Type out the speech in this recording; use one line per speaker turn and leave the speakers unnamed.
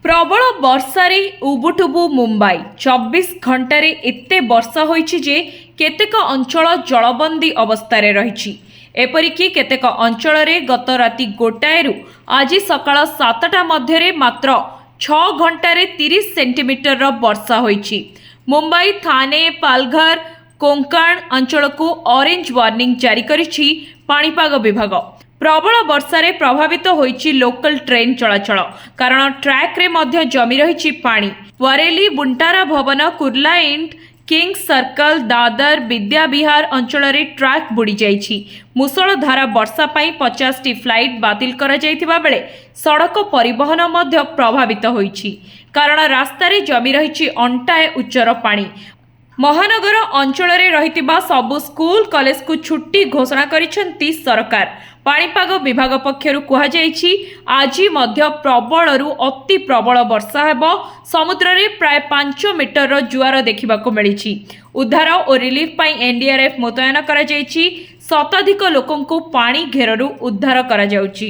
प्रबल वर्षारे उबुटुबु मुंबई 24 घंटे एते वर्षा होईछि जे केतेक अंचल जलबंदी अवस्था रही। एपरिकी केतेक अंचल गत राति गोटाएरु आज सकाळ 7टा मध्यरे मात्र 6 घंटे 30 सेंटीमीटर वर्षा होईछि। मुंबई थाने पालघर कोंकण अंचल को ऑरेंज वार्निंग जारी करिछि पाणीपाग विभाग। प्रबल वर्षारे प्रभावित होईछि लोकल ट्रेन चलाचल, कारण ट्रैक रे मध्य जमी रही पानी। वरेली बुंटारा भवन कुर्ला इंट किंग्स सर्कल दादर विद्या विहार अंचल ट्रैक बुड़ी जाइछि। मुसळ धारा वर्षा पाई 50टी फ्लाइट बातिल करा जाइथिबा बेले सड़क परिवहन मध्य प्रभावित होईछि, कारण रास्तारे जमी रही अंटाए उच्चर पानी। महानगर अंचल रहितिबा सबु स्कूल कॉलेज को छुट्टी घोषणा करिसेंती सरकार। पाणीपाग विभाग पक्षरु कहा जाइछि आज मध्य प्रबलरु अति प्रबल वर्षा हेबो। समुद्र रे प्राय 5 मीटर जुआर देखिबाको मिलिछि। उद्धार और रिलीफ पाई एनडीआरएफ मुतयन करा जाइछि। शताधिक लोकंकु पानी घेररु उद्धार करा जाउछि।